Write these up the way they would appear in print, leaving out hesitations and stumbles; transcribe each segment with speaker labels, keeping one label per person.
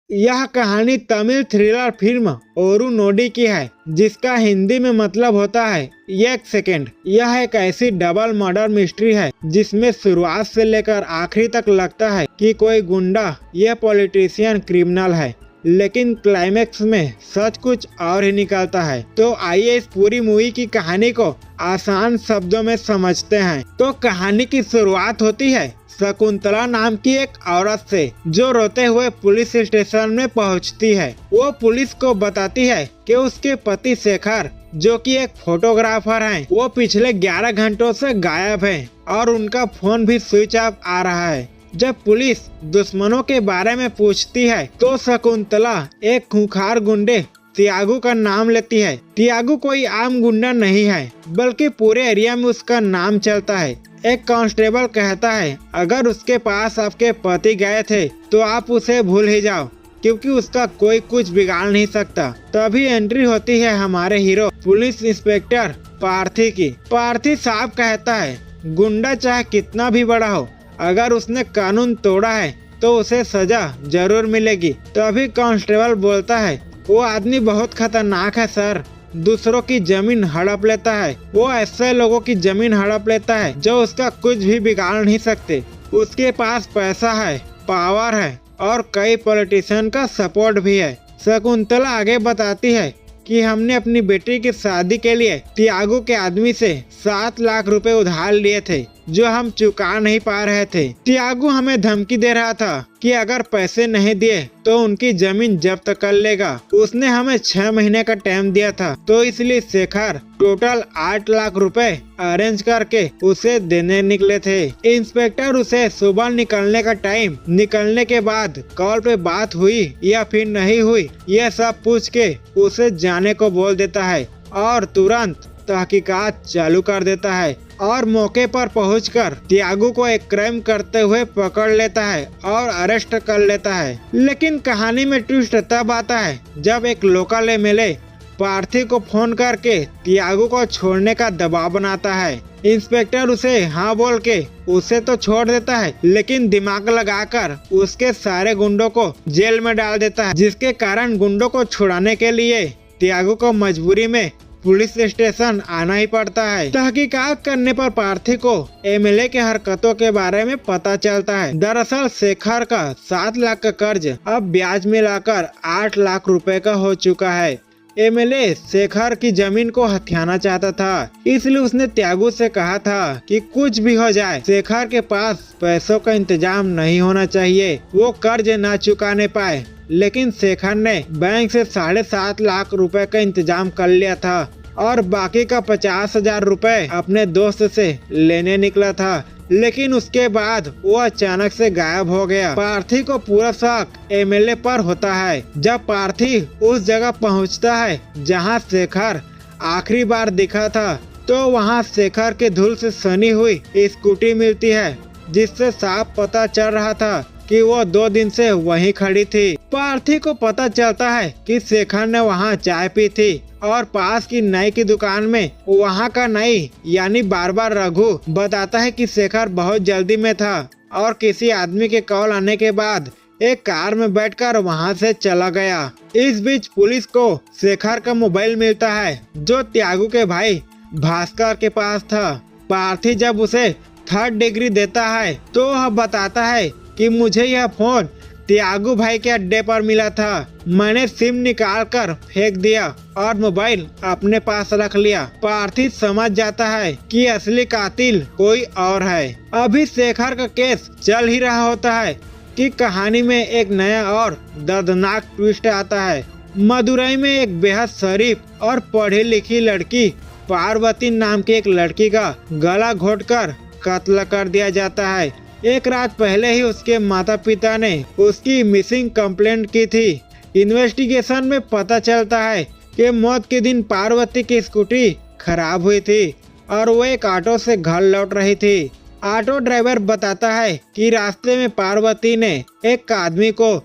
Speaker 1: यह कहानी Tamil thriller film ओरू नोडी की है, जिसका हिंदी में मतलब होता है एक सेकेंड। यह एक ऐसी डबल मर्डर मिस्ट्री है जिसमें शुरुआत से लेकर आखिरी तक लगता है कि कोई गुंडा या पॉलिटिशियन क्रिमिनल है, लेकिन क्लाइमेक्स में सच कुछ और ही निकलता है। तो आइए इस पूरी मूवी की कहानी को आसान शब्दों में समझते हैं। तो कहानी की शुरुआत होती है शकुंतला नाम की एक औरत से, जो रोते हुए पुलिस स्टेशन में पहुंचती है। वो पुलिस को बताती है कि उसके पति शेखर, जो कि एक फोटोग्राफर हैं, वो पिछले 11 घंटों से गायब हैं और उनका फोन भी स्विच ऑफ आ रहा है। जब पुलिस दुश्मनों के बारे में पूछती है तो शकुंतला एक खूंखार गुंडे त्यागू का नाम लेती है। त्यागू कोई आम गुंडा नहीं है, बल्कि पूरे एरिया में उसका नाम चलता है। एक कांस्टेबल कहता है, अगर उसके पास आपके पति गए थे तो आप उसे भूल ही जाओ, क्योंकि उसका कोई कुछ बिगाड़ नहीं सकता। तभी एंट्री होती है हमारे हीरो पुलिस इंस्पेक्टर पार्थी की। पार्थी साहब कहता है, गुंडा चाहे कितना भी बड़ा हो, अगर उसने कानून तोड़ा है तो उसे सजा जरूर मिलेगी। तभी कांस्टेबल बोलता है, वो आदमी बहुत खतरनाक है सर, दूसरों की जमीन हड़प लेता है। वो ऐसे लोगों की जमीन हड़प लेता है जो उसका कुछ भी बिगाड़ नहीं सकते। उसके पास पैसा है, पावर है और कई पॉलिटिशियन का सपोर्ट भी है। शकुंतला आगे बताती है कि हमने अपनी बेटी की शादी के लिए त्यागू के आदमी से 7 लाख रुपए उधार लिए थे, जो हम चुका नहीं पा रहे थे। त्यागू हमें धमकी दे रहा था कि अगर पैसे नहीं दिए तो उनकी जमीन जब्त कर लेगा। उसने हमें 6 महीने का टाइम दिया था, तो इसलिए शेखर टोटल 8 लाख रुपए अरेंज करके उसे देने निकले थे। इंस्पेक्टर उसे सुबह निकलने का टाइम, निकलने के बाद कॉल पे बात हुई या फिर नहीं हुई, यह सब पूछ के उसे जाने को बोल देता है और तुरंत तहकीकात चालू कर देता है और मौके पर पहुंचकर त्यागू को एक क्राइम करते हुए पकड़ लेता है और अरेस्ट कर लेता है। लेकिन कहानी में ट्विस्ट तब आता है जब एक लोकल एमएलए पार्थी को फोन करके त्यागू को छोड़ने का दबाव बनाता है। इंस्पेक्टर उसे हाँ बोल के उसे तो छोड़ देता है, लेकिन दिमाग लगाकर उसके सारे गुंडों को जेल में डाल देता है, जिसके कारण गुंडों को छुड़ाने के लिए त्यागू को मजबूरी में पुलिस स्टेशन आना ही पड़ता है। तहकीकात करने पर पार्थी को एमएलए के हरकतों के बारे में पता चलता है। दरअसल शेखर का 7 लाख का कर्ज अब ब्याज मिलाकर 8 लाख रुपए का हो चुका है। एमएलए शेखर की जमीन को हथियाना चाहता था, इसलिए उसने त्यागू से कहा था कि कुछ भी हो जाए, शेखर के पास पैसों का इंतजाम नहीं होना चाहिए, वो कर्ज न चुकाने पाए। लेकिन शेखर ने बैंक से 7.5 लाख रुपए का इंतजाम कर लिया था और बाकी का 50,000 रुपए अपने दोस्त से लेने निकला था। लेकिन उसके बाद वो अचानक से गायब हो गया। पार्थी को पूरा शक एमएलए पर होता है। जब पार्थी उस जगह पहुंचता है जहां शेखर आखिरी बार दिखा था, तो वहां शेखर के धूल से सनी हुई स्कूटी मिलती है, जिससे साफ पता चल रहा था कि वो 2 दिन से वहीं खड़ी थी। पार्थी को पता चलता है कि शेखर ने वहां चाय पी थी और पास की नाई की दुकान में वहां का नाई यानी बार्बर रघु बताता है कि शेखर बहुत जल्दी में था और किसी आदमी के कॉल आने के बाद एक कार में बैठकर वहां से चला गया। इस बीच पुलिस को शेखर का मोबाइल मिलता है, जो त्यागू के भाई भास्कर के पास था। पार्थी जब उसे 3rd डिग्री देता है तो वह बताता है कि मुझे यह फोन त्यागू भाई के अड्डे पर मिला था, मैंने सिम निकाल कर फेंक दिया और मोबाइल अपने पास रख लिया। पार्थी समझ जाता है कि असली कातिल कोई और है। अभी शेखर का केस चल ही रहा होता है कि कहानी में एक नया और दर्दनाक ट्विस्ट आता है। मदुरई में एक बेहद शरीफ और पढ़ी लिखी लड़की पार्वती नाम की एक लड़की का गला घोटकर कत्ल कर दिया जाता है। एक रात पहले ही उसके माता पिता ने उसकी मिसिंग कंप्लेंट की थी। इन्वेस्टिगेशन में पता चलता है कि मौत के दिन पार्वती की स्कूटी खराब हुई थी और वो एक ऑटो से घर लौट रही थी। ऑटो ड्राइवर बताता है कि रास्ते में पार्वती ने एक आदमी को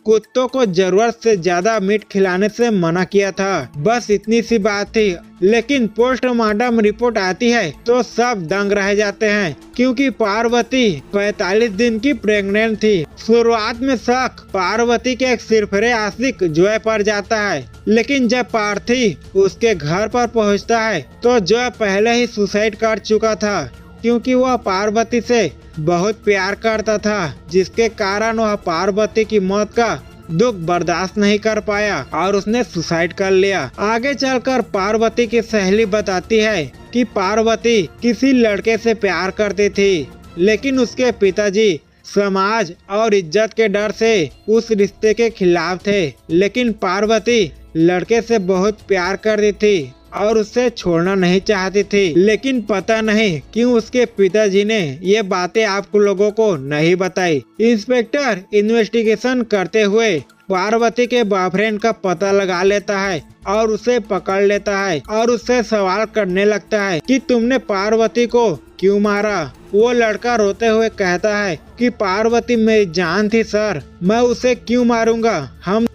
Speaker 1: कुत्तों को जरूरत से ज्यादा मीट खिलाने से मना किया था। बस इतनी सी बात थी। लेकिन पोस्टमार्टम रिपोर्ट आती है तो सब दंग रह जाते हैं, क्योंकि पार्वती 45 दिन की प्रेग्नेंट थी। शुरुआत में शक पार्वती के एक सिरफिरे आशिक जॉय पर जाता है, लेकिन जब पार्थी उसके घर पर पहुंचता है तो जॉय पहले ही सुसाइड कर चुका था, क्योंकि वह पार्वती से बहुत प्यार करता था, जिसके कारण वह पार्वती की मौत का दुख बर्दाश्त नहीं कर पाया और उसने सुसाइड कर लिया। आगे चलकर पार्वती की सहेली बताती है कि पार्वती किसी लड़के से प्यार करती थी, लेकिन उसके पिताजी समाज और इज्जत के डर से उस रिश्ते के खिलाफ थे। लेकिन पार्वती लड़के से बहुत प्यार करती थी और उससे छोड़ना नहीं चाहती थी, लेकिन पता नहीं क्यों उसके पिताजी ने ये बातें आप लोगों को नहीं बताई। इंस्पेक्टर इन्वेस्टिगेशन करते हुए पार्वती के बॉयफ्रेंड का पता लगा लेता है और उसे पकड़ लेता है और उससे सवाल करने लगता है कि तुमने पार्वती को क्यों मारा। वो लड़का रोते हुए कहता है कि पार्वती मेरी जान थी सर, मैं उसे क्यों मारूंगा।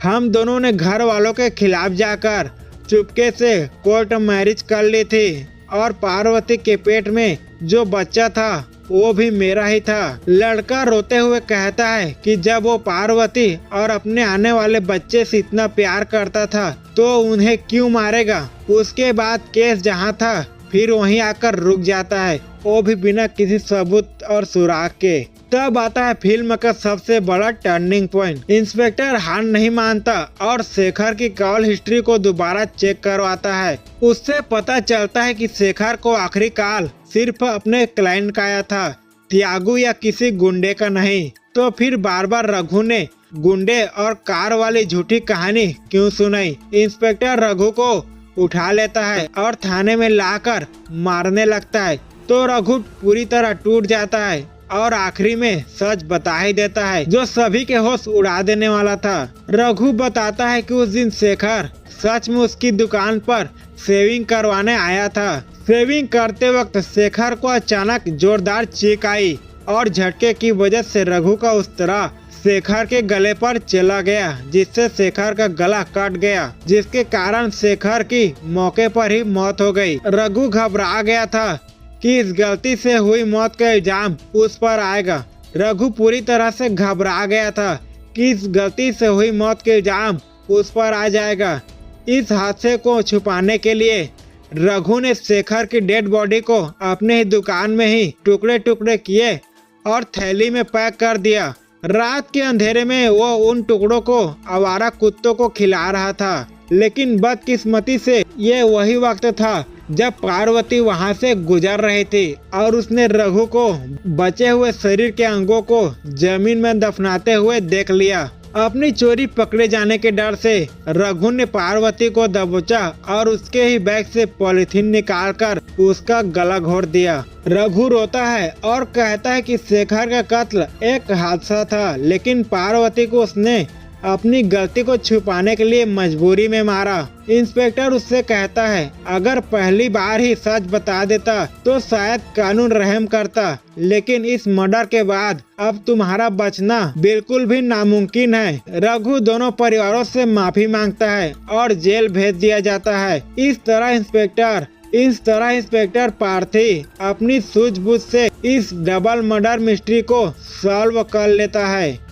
Speaker 1: हम दोनों ने घर वालों के खिलाफ जाकर चुपके से कोर्ट मैरिज कर ली थी और पार्वती के पेट में जो बच्चा था वो भी मेरा ही था। लड़का रोते हुए कहता है कि जब वो पार्वती और अपने आने वाले बच्चे से इतना प्यार करता था तो उन्हें क्यों मारेगा। उसके बाद केस जहाँ था फिर वहीं आकर रुक जाता है, वो भी बिना किसी सबूत और सुराग के। तब आता है फिल्म का सबसे बड़ा टर्निंग पॉइंट। इंस्पेक्टर हार नहीं मानता और शेखर की कॉल हिस्ट्री को दोबारा चेक करवाता है। उससे पता चलता है कि शेखर को आखिरी कॉल सिर्फ अपने क्लाइंट का आया था, त्यागू या किसी गुंडे का नहीं। तो फिर बार बार रघु ने गुंडे और कार वाली झूठी कहानी क्यों सुनाई। इंस्पेक्टर रघु को उठा लेता है और थाने में लाकर मारने लगता है, तो रघु पूरी तरह टूट जाता है और आखिरी में सच बता ही देता है, जो सभी के होश उड़ा देने वाला था। रघु बताता है कि उस दिन शेखर सच में उसकी दुकान पर शेविंग करवाने आया था। शेविंग करते वक्त शेखर को अचानक जोरदार चीख आई और झटके की वजह से रघु का उस तरह शेखर के गले पर चला गया, जिससे शेखर का गला कट गया, जिसके कारण शेखर की मौके पर ही मौत हो गई। रघु घबरा गया था कि इस गलती से हुई मौत का इल्जाम उस पर आएगा। रघु पूरी तरह से घबरा गया था कि इस गलती से हुई मौत का इल्जाम उस पर आ जाएगा। इस हादसे को छुपाने के लिए रघु ने शेखर की डेड बॉडी को अपने ही दुकान में ही टुकड़े टुकड़े किए और थैली में पैक कर दिया। रात के अंधेरे में वो उन टुकड़ों को आवारा कुत्तों को खिला रहा था, लेकिन बदकिस्मती से ये वही वक्त था जब पार्वती वहां से गुजर रही थी और उसने रघु को बचे हुए शरीर के अंगों को जमीन में दफनाते हुए देख लिया। अपनी चोरी पकड़े जाने के डर से रघु ने पार्वती को दबोचा और उसके ही बैग से पॉलिथीन निकालकर उसका गला घोट दिया। रघु रोता है और कहता है कि शेखर का कत्ल एक हादसा था, लेकिन पार्वती को उसने अपनी गलती को छुपाने के लिए मजबूरी में मारा। इंस्पेक्टर उससे कहता है अगर पहली बार ही सच बता देता तो शायद कानून रहम करता, लेकिन इस मर्डर के बाद अब तुम्हारा बचना बिल्कुल भी नामुमकिन है। रघु दोनों परिवारों से माफी मांगता है और जेल भेज दिया जाता है। इस तरह इंस्पेक्टर पार्थी अपनी सूझबूझ से इस डबल मर्डर मिस्ट्री को सॉल्व कर लेता है।